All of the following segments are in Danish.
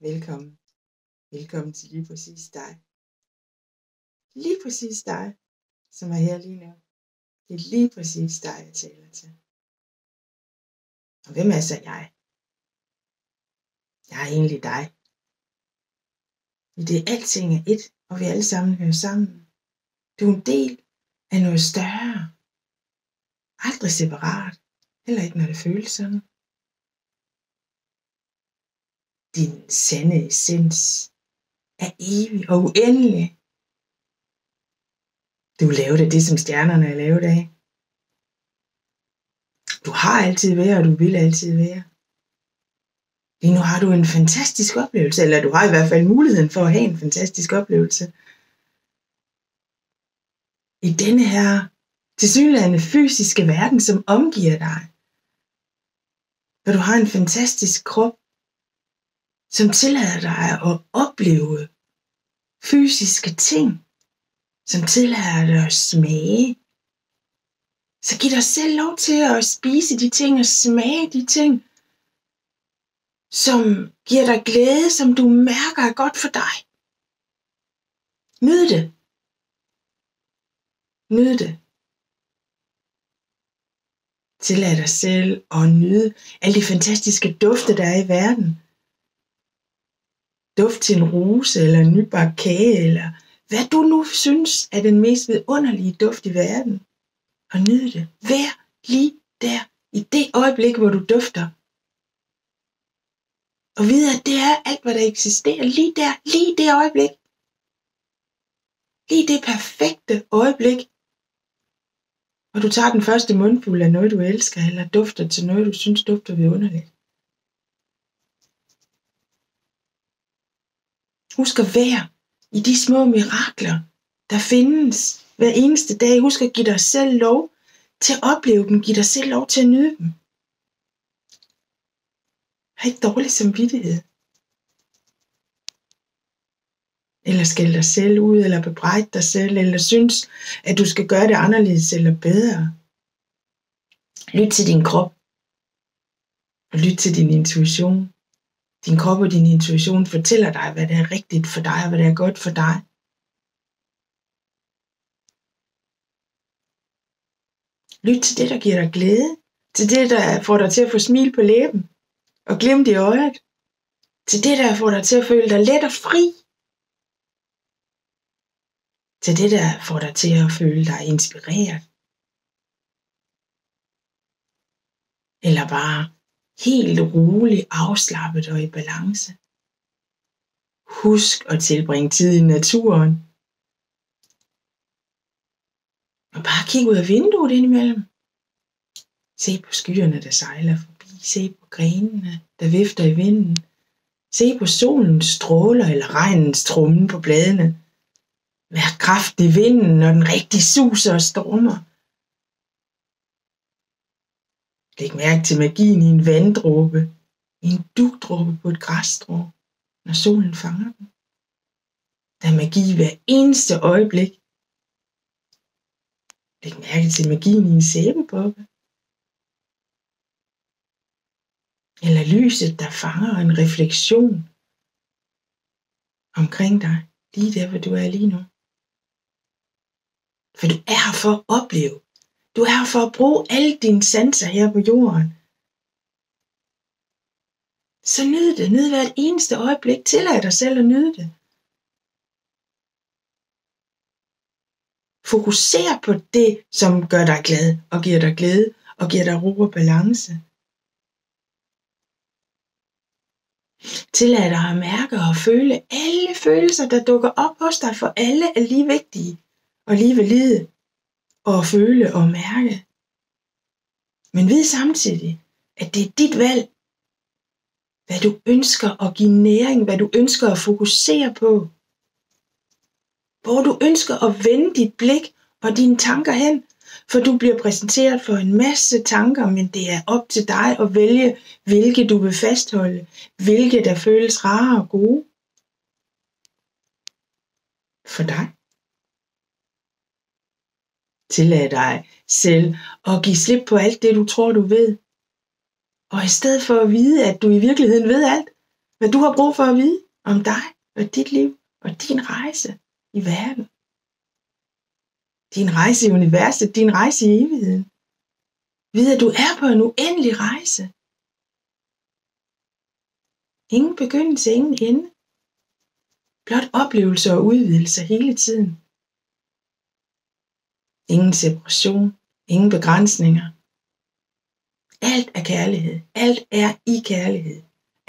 Velkommen. Velkommen til lige præcis dig. Lige præcis dig, som er her lige nu. Det er lige præcis dig, jeg taler til. Og hvem er så jeg? Jeg er egentlig dig. I det alting er et, og vi alle sammen hører sammen. Du er en del af noget større. Aldrig separat. Heller ikke, når det føles sådan. Din sande essens er evig og uendelig. Du er lavet af det, som stjernerne er lavet af. Du har altid været, og du vil altid være. Lige nu har du en fantastisk oplevelse, eller du har i hvert fald muligheden for at have en fantastisk oplevelse. I denne her tilsyneladende fysiske verden, som omgiver dig. Hvor du har en fantastisk krop, som tillader dig at opleve fysiske ting, som tillader dig at smage. Så giv dig selv lov til at spise de ting og smage de ting, som giver dig glæde, som du mærker er godt for dig. Nyd det. Nyd det. Tillad dig selv at nyde alle de fantastiske dufte, der er i verden. Duft til en rose, eller en nybagt kage, eller hvad du nu synes er den mest vidunderlige duft i verden. Og nyd det. Vær lige der, i det øjeblik, hvor du dufter. Og vide, at det er alt, hvad der eksisterer lige der, lige det øjeblik. Lige det perfekte øjeblik. Og du tager den første mundfuld af noget, du elsker, eller dufter til noget, du synes dufter vidunderligt. Husk at være i de små mirakler, der findes hver eneste dag. Husk at give dig selv lov til at opleve dem. Giv dig selv lov til at nyde dem. Har ikke dårlig samvittighed. Eller skælde dig selv ud, eller bebrejde dig selv, eller synes, at du skal gøre det anderledes eller bedre. Lyt til din krop. Og lyt til din intuition. Din krop og din intuition fortæller dig, hvad der er rigtigt for dig, og hvad der er godt for dig. Lyt til det, der giver dig glæde. Til det, der får dig til at få smil på læben og glimt i øjet. Til det, der får dig til at føle dig let og fri. Til det, der får dig til at føle dig inspireret. Eller bare helt rolig, afslappet og i balance. Husk at tilbringe tid i naturen. Og bare kig ud af vinduet indimellem. Se på skyerne, der sejler forbi. Se på grenene, der vifter i vinden. Se på solens stråler eller regnens trummen på bladene. Vær kraftig i vinden, når den rigtig suser og stormer. Læg mærke til magien i en vanddråbe, i en dugdråbe på et græsstrå, når solen fanger den. Der er magi hver eneste øjeblik. Læg mærke til magien i en sæbebukke. Eller lyset, der fanger en refleksion omkring dig, lige der, hvor du er lige nu. For du er her for at opleve. Du er her for at bruge alle dine sanser her på jorden. Så nyd det. Nyd hvert eneste øjeblik. Tillad dig selv at nyde det. Fokuser på det, som gør dig glad og giver dig glæde og giver dig ro og balance. Tillad dig at mærke og føle alle følelser, der dukker op hos dig, for alle er lige vigtige og lige valide at føle og mærke. Men vid samtidig, at det er dit valg, hvad du ønsker at give næring, hvad du ønsker at fokusere på. Hvor du ønsker at vende dit blik og dine tanker hen, for du bliver præsenteret for en masse tanker, men det er op til dig at vælge, hvilke du vil fastholde, hvilke der føles rare og gode for dig. Tillad dig selv at give slip på alt det, du tror, du ved. Og i stedet for at vide, at du i virkeligheden ved alt, hvad du har brug for at vide om dig og dit liv og din rejse i verden. Din rejse i universet, din rejse i evigheden. Vid, at du er på en uendelig rejse. Ingen begyndelse, ingen ende. Blot oplevelser og udvidelser hele tiden. Ingen separation, ingen begrænsninger. Alt er kærlighed. Alt er i kærlighed.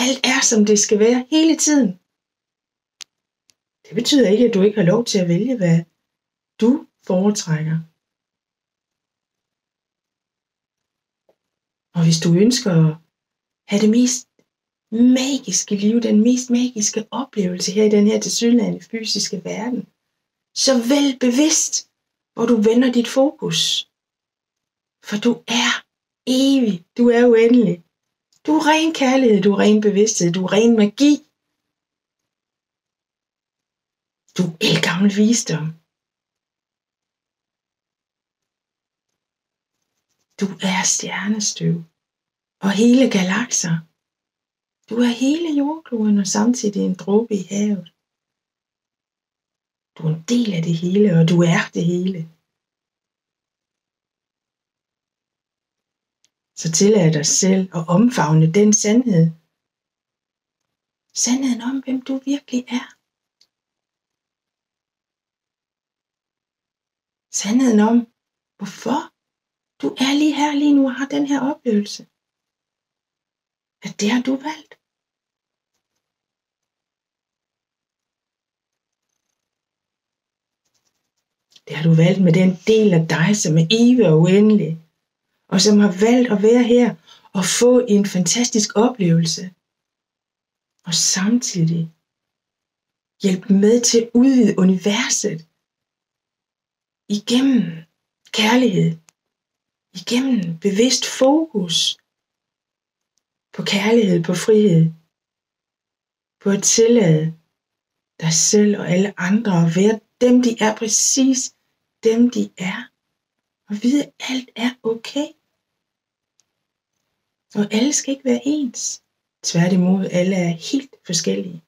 Alt er, som det skal være hele tiden. Det betyder ikke, at du ikke har lov til at vælge, hvad du foretrækker. Og hvis du ønsker at have det mest magiske liv, den mest magiske oplevelse her i den her tilsyneladende fysiske verden, så vælg bevidst, hvor du vender dit fokus. For du er evig, du er uendelig. Du er ren kærlighed, du er ren bevidsthed, du er ren magi. Du er ældgammel visdom. Du er stjernestøv og hele galakser. Du er hele jordkloden og samtidig en dråbe i havet. Du er en del af det hele, og du er det hele. Så tillad dig selv at omfavne den sandhed. Sandheden om, hvem du virkelig er. Sandheden om, hvorfor du er lige her, lige nu og har den her oplevelse. At det har du valgt. Det har du valgt med den del af dig, som er evig og uendelig, og som har valgt at være her og få en fantastisk oplevelse, og samtidig hjælpe med til at udvide universet igennem kærlighed, igennem bevidst fokus på kærlighed, på frihed, på at tillade dig selv og alle andre at være dem, de er, præcis dem, de er. Og vide, at alt er okay. Og alle skal ikke være ens. Tværtimod, alle er helt forskellige.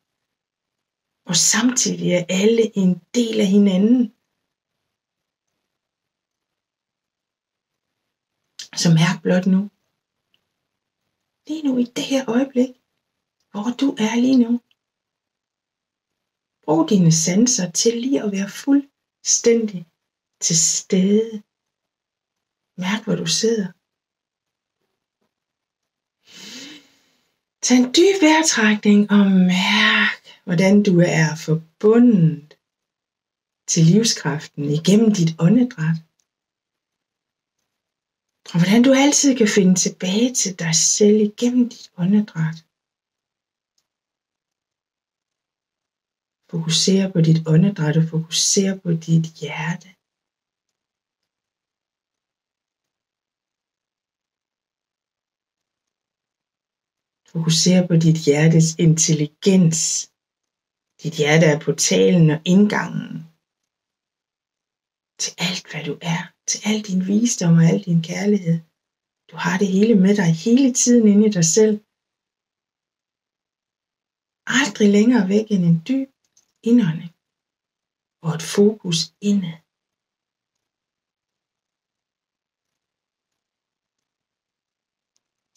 Og samtidig er alle en del af hinanden. Så mærk blot nu. Lige nu i det her øjeblik, hvor du er lige nu. Brug dine sanser til lige at være fuldstændig til stede. Mærk, hvor du sidder. Tag en dyb vejrtrækning og mærk, hvordan du er forbundet til livskraften igennem dit åndedræt. Og hvordan du altid kan finde tilbage til dig selv igennem dit åndedræt. Fokuser på dit åndedræt og fokuser på dit hjerte. Fokuser på dit hjertes intelligens. Dit hjerte er portalen og indgangen til alt, hvad du er. Til al din visdom og al din kærlighed. Du har det hele med dig hele tiden inde i dig selv. Aldrig længere væk end en dyb indånding og et fokus indad.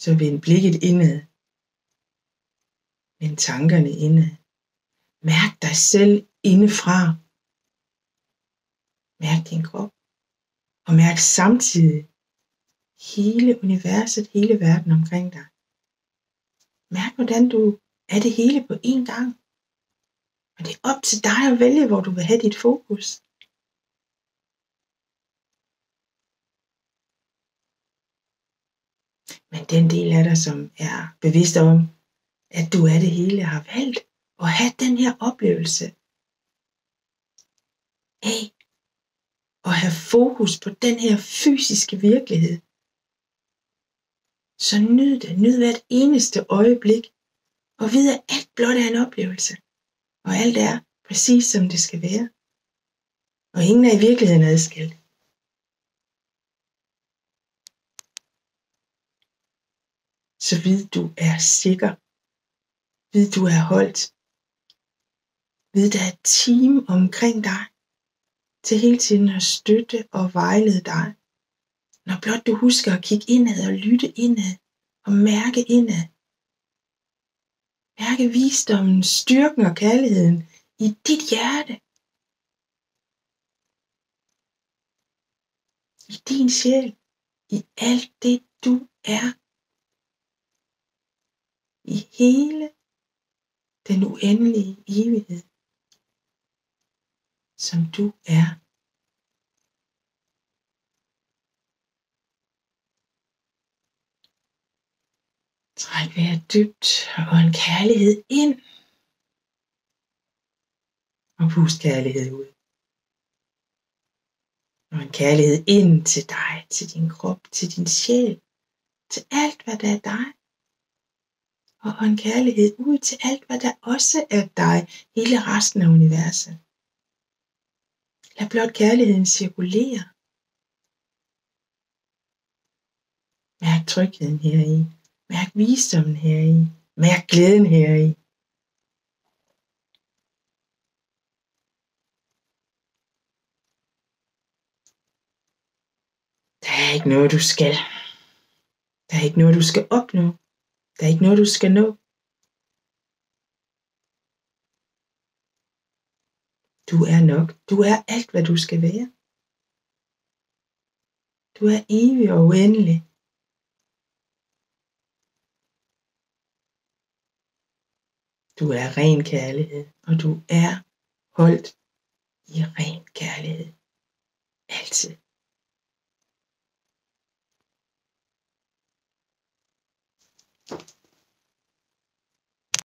Så vend blikket indad. Vend tankerne indad. Mærk dig selv indefra. Mærk din krop. Og mærk samtidig hele universet, hele verden omkring dig. Mærk, hvordan du er det hele på én gang. Og det er op til dig at vælge, hvor du vil have dit fokus. Men den del af dig, som er bevidst om, at du er det hele, har valgt at have den her oplevelse af at have fokus på den her fysiske virkelighed. Så nyd det. Nyd hvert eneste øjeblik. Og vid, at alt blot er en oplevelse. Og alt er præcis som det skal være. Og ingen er i virkeligheden adskilt. Så vid, du er sikker. Vid, du er holdt. Vid, der er et team omkring dig, til hele tiden at støtte og vejlede dig. Når blot du husker at kigge indad og lytte indad og mærke indad. Mærke visdommen, styrken og kærligheden i dit hjerte. I din sjæl. I alt det du er. I hele den uendelige evighed, som du er. Træk vejret dybt og en kærlighed ind. Og pust kærlighed ud. Og en kærlighed ind til dig, til din krop, til din sjæl, til alt hvad der er dig. Og en kærlighed ud til alt hvad der også er dig, hele resten af universet. Lad blot kærligheden cirkulere. Mærk trygheden heri. Mærk visdommen heri. Mærk glæden heri. Der er ikke noget, du skal. Der er ikke noget, du skal opnå. Der er ikke noget, du skal nå. Du er nok. Du er alt, hvad du skal være. Du er evig og uendelig. Du er ren kærlighed, og du er holdt i ren kærlighed. Altid.